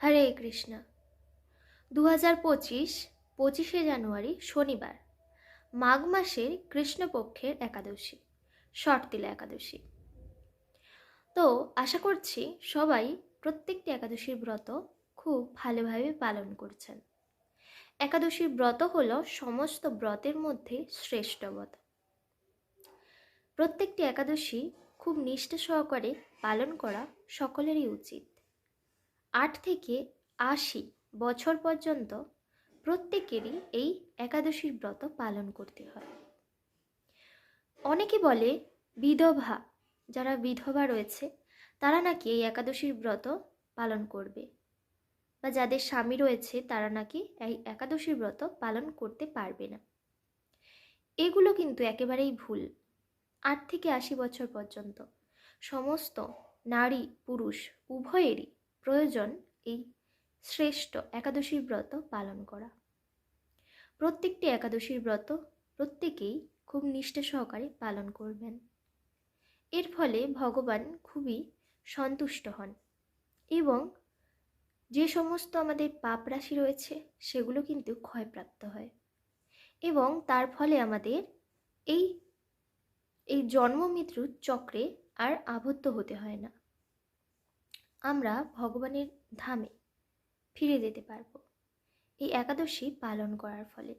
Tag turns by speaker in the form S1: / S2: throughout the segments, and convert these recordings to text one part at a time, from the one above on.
S1: হরে কৃষ্ণ। 2025 25শে জানুয়ারি শনিবার, মাঘ মাসের কৃষ্ণপক্ষের একাদশী, শর্তিলা একাদশী। তো আশা করছি সবাই প্রত্যেকটি একাদশীর ব্রত খুব ভালোভাবে পালন করছেন। একাদশীর ব্রত হলো সমস্ত ব্রতের মধ্যে শ্রেষ্ঠ ব্রত। প্রত্যেকটি একাদশী খুব নিষ্ঠা সহকারে পালন করা সকলেরই উচিত। 8 থেকে 80 বছর পর্যন্ত প্রত্যেকেরই এই একাদশীর ব্রত পালন করতে হয়। অনেকে বলে যারা বিধবা রয়েছে তারা নাকি এই একাদশীর ব্রত পালন করবে, বা যাদের স্বামী রয়েছে তারা নাকি এই একাদশীর ব্রত পালন করতে পারবে না। এগুলো কিন্তু একেবারেই ভুল। 8 থেকে 80 বছর পর্যন্ত সমস্ত নারী পুরুষ উভয়েরই প্রয়োজন এই শ্রেষ্ঠ একাদশীর ব্রত পালন করা। প্রত্যেকটি একাদশীর ব্রত প্রত্যেকেই খুব নিষ্ঠা সহকারে পালন করবেন। এর ফলে ভগবান খুবই সন্তুষ্ট হন এবং যে সমস্ত আমাদের পাপ রাশি রয়েছে সেগুলো কিন্তু ক্ষয়প্রাপ্ত হয় এবং তার ফলে আমাদের এই এই জন্ম মৃত্যুর চক্রে আর আবদ্ধ হতে হয় না। আমরা ভগবানের ধামে ফিরে যেতে পারব এই একাদশী পালন করার ফলে।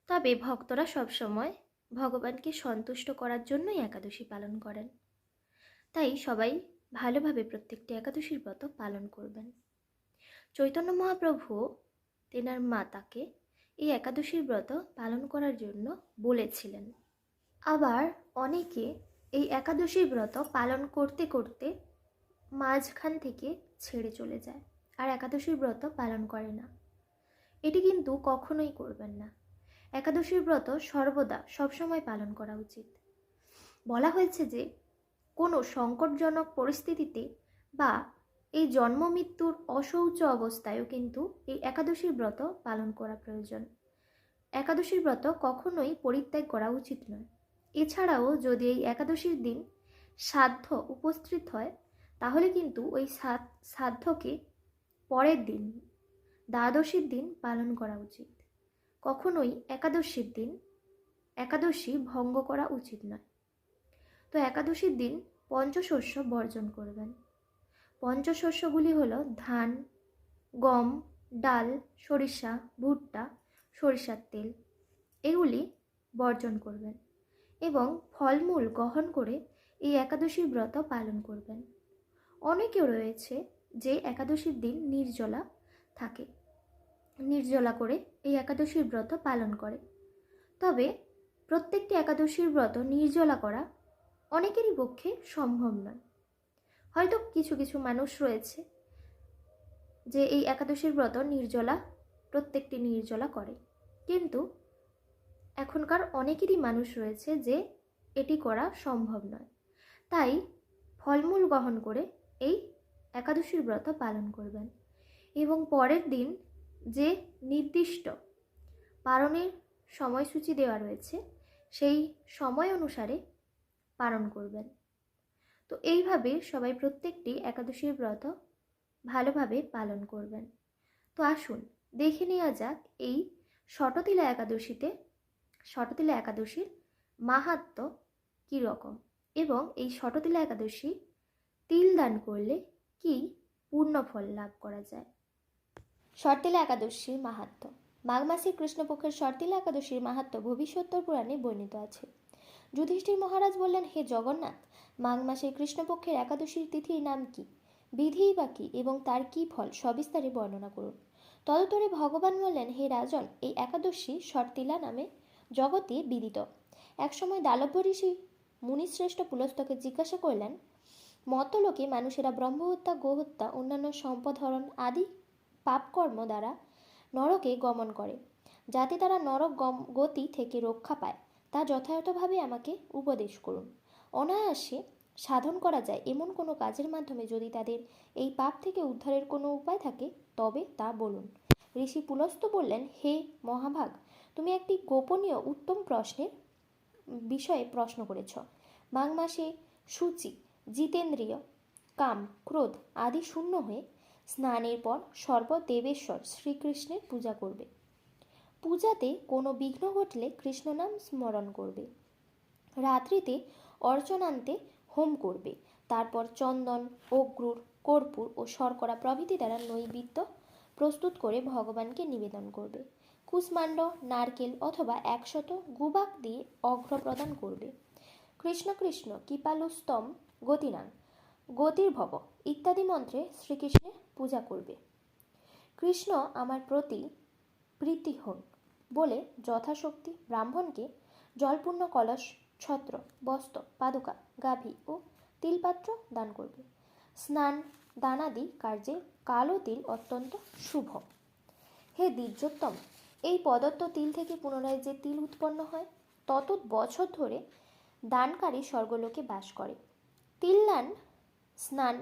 S1: তবে ভক্তরা সবসময় ভগবানকে সন্তুষ্ট করার জন্যই একাদশী পালন করেন, তাই সবাই ভালোভাবে প্রত্যেকটি একাদশীর ব্রত পালন করবেন। চৈতন্য মহাপ্রভু তেনার মাতাকে এই একাদশীর ব্রত পালন করার জন্য বলেছিলেন। আবার অনেকে এই একাদশীর ব্রত পালন করতে করতে মাঝখান থেকে ছেড়ে চলে যায় আর একাদশীর ব্রত পালন করে না। এটি কিন্তু কখনোই করবেন না। একাদশীর ব্রত সর্বদা সবসময় পালন করা উচিত। বলা হয়েছে যে কোনো সংকটজনক পরিস্থিতিতে বা এই জন্ম মৃত্যুর অশৌচ অবস্থায়ও কিন্তু এই একাদশীর ব্রত পালন করা প্রয়োজন। একাদশীর ব্রত কখনোই পরিত্যাগ করা উচিত নয়। এছাড়াও যদি এই একাদশীর দিন শ্রাদ্ধ উপস্থিত হয় তাহলে কিন্তু ওই শ্রাদ্ধকে পরের দিন দ্বাদশীর দিন পালন করা উচিত। কখনোই একাদশীর দিন একাদশী ভঙ্গ করা উচিত নয়। তো একাদশীর দিন পঞ্চশস্য বর্জন করবেন। পঞ্চশস্যগুলি হলো ধান, গম, ডাল, সরিষা, ভুট্টা, সরিষার তেল, এগুলি বর্জন করবেন এবং ফলমূল গ্রহণ করে এই একাদশীর ব্রত পালন করবেন। অনেকেও রয়েছে যে একাদশীর দিন নির্জলা থাকে, নির্জলা করে এই একাদশীর ব্রত পালন করে। তবে প্রত্যেকটি একাদশীর ব্রত নির্জলা করা অনেকেরই পক্ষে সম্ভব নয়। হয়তো কিছু কিছু মানুষ রয়েছে যে এই একাদশীর ব্রত প্রত্যেকটি নির্জলা করে, কিন্তু এখনকার অনেকেরই মানুষ রয়েছে যে এটি করা সম্ভব নয়। তাই ফলমূল গ্রহণ করে এই একাদশীর ব্রত পালন করবেন এবং পরের দিন যে নির্দিষ্ট পালনের সময়সূচি দেওয়া রয়েছে সেই সময় অনুসারে পালন করবেন। তো এইভাবে সবাই প্রত্যেকটি একাদশীর ব্রত ভালোভাবে পালন করবেন। তো আসুন দেখে নেওয়া যাক এই শততিলা একাদশীর মাহাত্ম্য কীরকম এবং এই শততিলা একাদশী তিল দান করলে কি পূর্ণ ফল লাভ করা যায়। শর্তিলা একাদশীর মাহাত্ম্য। মাঘ মাসের কৃষ্ণপক্ষের শর্তিলা একাদশীর মাহাত্ম্য ভবিষ্যোত্তর পুরাণে বর্ণিত আছে। যুধিষ্ঠির মহারাজ বললেন, হে জগন্নাথ, মাঘ মাসের কৃষ্ণপক্ষের একাদশীর তিথির নাম কি, বিধিই বা কি এবং তার কি ফল সবিস্তারে বর্ণনা করুন। তদুত্তরে ভগবান বললেন, হে রাজন, এই একাদশী শর্তিলা নামে জগতে বিদিত। একসময় দালভ্য ঋষি মুনিশ্রেষ্ঠ পুলস্তকে জিজ্ঞাসা করলেন, মর্ত্যলোকে মানুষেরা ব্রহ্মহত্যা, গোহত্যা, অন্যান্য সম্পদহরণ আদি পাপকর্ম দ্বারা নরকে গমন করে, যাতে তারা নরক গতি থেকে রক্ষা পায়, তা যথাযথভাবে আমাকে উপদেশ করুন। অনায়াসে সাধন করা যায় এমন কোনো কাজের মাধ্যমে যদি তাদের এই পাপ থেকে উদ্ধারের কোনো উপায় থাকে তবে তা বলুন। ঋষি পুলস্ত বললেন, হে মহাভাগ, তুমি একটি গোপনীয় উত্তম প্রশ্নের বিষয়ে প্রশ্ন করেছ। মাঘ মাসে শুচি, জিতেন্দ্রিয়, কাম, ক্রোধ আদি শূন্য হয়ে স্নানের পর সর্বদেবেশ্বর শ্রীকৃষ্ণের পূজা করবে। পূজাতে কোনো বিঘ্ন ঘটলে কৃষ্ণ নাম স্মরণ করবে। রাত্রিতে অর্চনান্তে হোম করবে। তারপর চন্দন, অক্রুর, কর্পূর ও শর্করা প্রভৃতি দ্বারা নৈবেদ্য প্রস্তুত করে ভগবানকে নিবেদন করবে। কুষ্মাণ্ড, নারকেল অথবা 100 গুবাক দিয়ে অর্ঘ্য প্রদান করবে। কৃষ্ণ কৃষ্ণ কৃপালুস্তম গতিনাং গতির্ভব ইত্যাদি মন্ত্রে শ্রীকৃষ্ণের পূজা করবে। কৃষ্ণ আমার প্রতি প্রীতি হন বলে যথাশক্তি ব্রাহ্মণকে জলপূর্ণ কলস, ছত্র, বস্ত্র, পাদুকা, গাভী ও তিলপাত্র দান করবে। স্নান দানাদি কার্যে কালো তিল অত্যন্ত শুভ। হে দ্বিজোত্তম, এই প্রদত্ত তিল থেকে পুনরায় যে তিল উৎপন্ন হয় তত বছর ধরে দানকারী স্বর্গলোকে বাস করে। তিল দান, স্নান,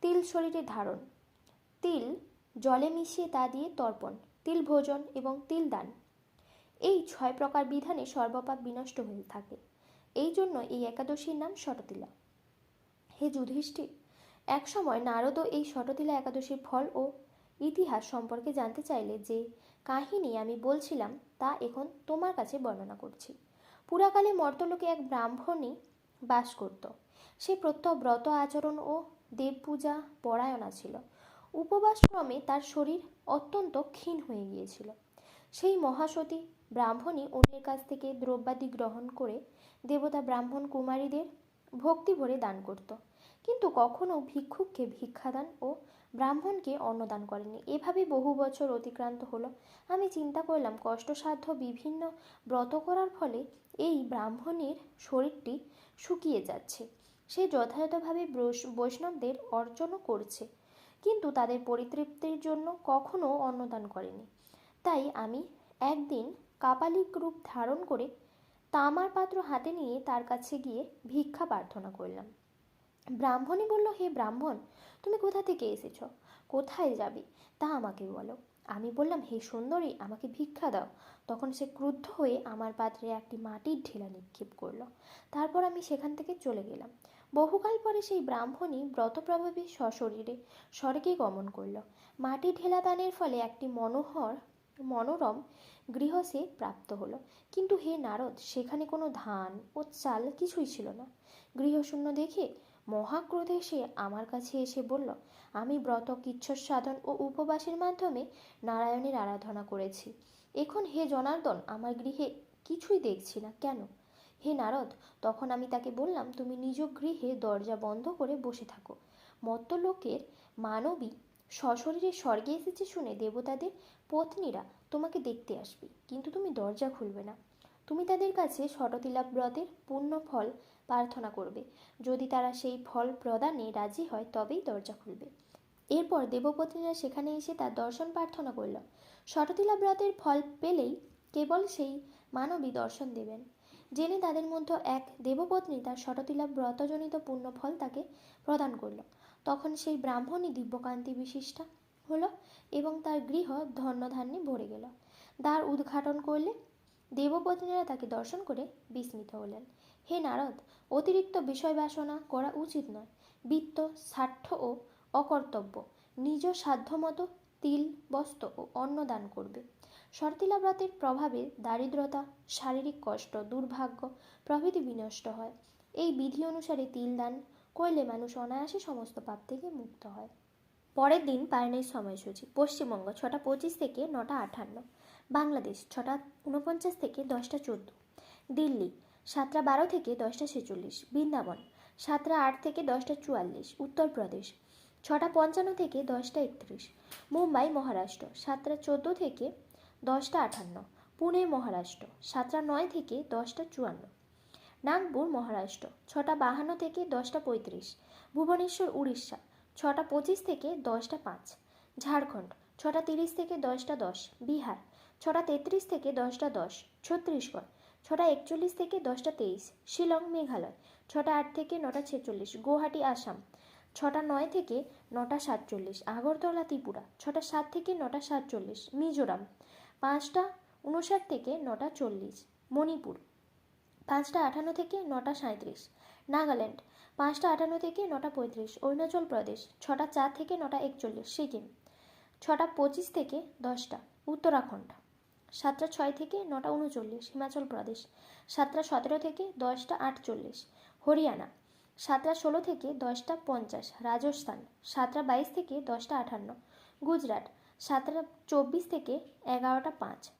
S1: তিল শরীরে ধারণ, তিল জলে মিশিয়ে তা দিয়ে তর্পণ, তিল ভোজন এবং তিল দান, এই 6 প্রকার বিধানে সর্বপাপ বিনষ্ট হয়ে থাকে। এই জন্য এই একাদশীর নাম ষটতিলা। হে যুধিষ্ঠির, এক সময় নারদও এই ষটতিলা একাদশীর ফল ও ইতিহাস সম্পর্কে জানতে চাইলে যে কাহিনী আমি বলছিলাম তা এখন তোমার কাছে বর্ণনা করছি। পুরাকালে মর্তলোকে এক ব্রাহ্মণী বাস করত। সে প্রত্যহ ব্রত আচরণ ও দেবপূজা পরায়ণা ছিল। উপবাসক্রমে তার শরীর অত্যন্ত ক্ষীণ হয়ে গিয়েছিল। সেই মহাসতী ব্রাহ্মণী অন্যের কাছ থেকে দ্রব্যাদি গ্রহণ করে দেবতা ব্রাহ্মণ কুমারীদের ভক্তি ভরে দান করত, কিন্তু কখনো ভিক্ষুককে ভিক্ষাদান ও ব্রাহ্মণকে অন্নদান করেনি। এভাবে বহু বছর অতিক্রান্ত হলো। আমি চিন্তা করলাম কষ্টসাধ্য বিভিন্ন ব্রত করার ফলে এই ব্রাহ্মণীর শরীরটি শুকিয়ে যাচ্ছে। সে যথাযথভাবে বৈষ্ণবদের অর্চনও করছে, কিন্তু তাদের পরিতৃপ্তির জন্য কখনো অন্নদান করেনি। তাই আমি একদিন কাপালিক রূপ ধারণ করে তামার পাত্র হাতে নিয়ে তার কাছে গিয়ে ভিক্ষা প্রার্থনা করলাম। ব্রাহ্মণী বলল, হে ব্রাহ্মণ, তুমি কোথা থেকে এসেছ, কোথায় যাবে তা আমাকে বলো। আমি বললাম, হে সুন্দরী, আমাকে ভিক্ষা দাও। তখন সে ক্রুদ্ধ হয়ে আমার পাত্রে একটি মাটির ঢেলা নিক্ষেপ করলো। তারপর আমি সেখান থেকে চলে গেলাম। বহুকাল পরে সেই ব্রাহ্মণী ব্রতপ্রভাবে সশরীরে স্বর্গে গমন করল। মাটির ঢেলা দানের ফলে একটি মনোরম গৃহ সে প্রাপ্ত হলো। কিন্তু হে নারদ, সেখানে কোনো ধান ও চাল কিছুই ছিল না। গৃহশূন্য দেখে মহাক্রোধে সে আমার কাছে এসে বলল, আমি ব্রত, কিচ্ছর সাধন ও উপবাসের মাধ্যমে নারায়ণের আরাধনা করেছি। এখন হে জনার্দন, আমার গৃহে কিছুই দেখছি না, কেন? হে নারদ, তখন আমি তাকে বললাম, তুমি নিজ গৃহে দরজা বন্ধ করে বসে থাকো। মর্ত্যলোকের মানবী সশরীরে স্বর্গে এসেছে শুনে দেবতাদের পত্নীরা তোমাকে দেখতে আসবে, কিন্তু তুমি দরজা খুলবে না। তুমি তাদের কাছে ষটতিলা ব্রতের পূর্ণ ফল প্রার্থনা করবে। যদি তারা সেই ফল প্রদানে রাজি হয় তবেই দরজা খুলবে। এরপর দেবপত্নীরা সেখানে এসে তার দর্শন প্রার্থনা করল। ষটতিলা ব্রতের ফল পেলেই কেবল সেই মানবী দর্শন দেবেন। জেনে তাদের মধ্যে এক দেবপত্নী তার ষটতিলা ব্রতজনিত পূর্ণ ফল তাকে প্রদান করল। তখন সেই ব্রাহ্মণী দিব্যকান্তি বিশিষ্টা হলো এবং তার গৃহ ধন্যধান্যে ভরে গেল। দ্বার উদ্ঘাটন করলে দেবপত্নীরা তাকে দর্শন করে বিস্মিত হলেন। হে নারদ, অতিরিক্ত বিষয় বাসনা করা উচিত নয়। বিত্ত, স্বার্থ ও অকর্তব্য নিজ সাধ্যমতো তিল, বস্ত্র ও অন্ন দান করবে। ষটতিলা ব্রতের প্রভাবে দারিদ্রতা, শারীরিক কষ্ট, দুর্ভাগ্য প্রভৃতি বিনষ্ট হয়। এই বিধি অনুসারে তিল দান করলে মানুষ অনায়াসে সমস্ত পাপ থেকে মুক্ত হয়। পরের দিন পায়নের সময়সূচি: পশ্চিমবঙ্গ 6টা 25 থেকে 9টা 58, বাংলাদেশ 6টা 49 থেকে 10টা 14, দিল্লি 7টা 12 থেকে 10টা 46, বৃন্দাবন 7টা 8 থেকে 10টা 44, উত্তরপ্রদেশ 6টা 55 থেকে 10টা 31, মুম্বাই মহারাষ্ট্র 7টা 14 থেকে 10টা 58, পুনে মহারাষ্ট্র 7টা 9 থেকে 10টা 54, নাগপুর মহারাষ্ট্র 6টা 52 থেকে 10টা 35, ভুবনেশ্বর উড়িষ্যা 6টা 25 থেকে 10টা 5, ঝাড়খণ্ড 6টা 30 থেকে 10টা 10, বিহার 6টা 33 থেকে 10টা 10, ছত্তিশগড় 6টা 41 থেকে 10টা 23, শিলং মেঘালয় 6টা 8 থেকে 9টা 46, গুয়াহাটি আসাম 6টা 9 থেকে 9টা 47, আগরতলা ত্রিপুরা 6টা 7 থেকে 9টা 47, মিজোরাম 5টা 59 থেকে 9টা 40, মণিপুর 5টা 58 থেকে 9টা 37, নাগাল্যান্ড 5টা 58 থেকে 9টা 35 অরুণাচল প্রদেশ। 6টা 4 থেকে 9টা 41 সিকিম। 6টা 25 থেকে 10টা উত্তরাখণ্ড। 7টা 6 থেকে 9টা 39 হিমাচল প্রদেশ। 7টা 17 থেকে 10টা 48 হরিয়ানা। 7টা 16 থেকে 10টা 50 রাজস্থান। 7টা 22 থেকে 10টা 58 গুজরাট। 7টা 24 থেকে 11টা 5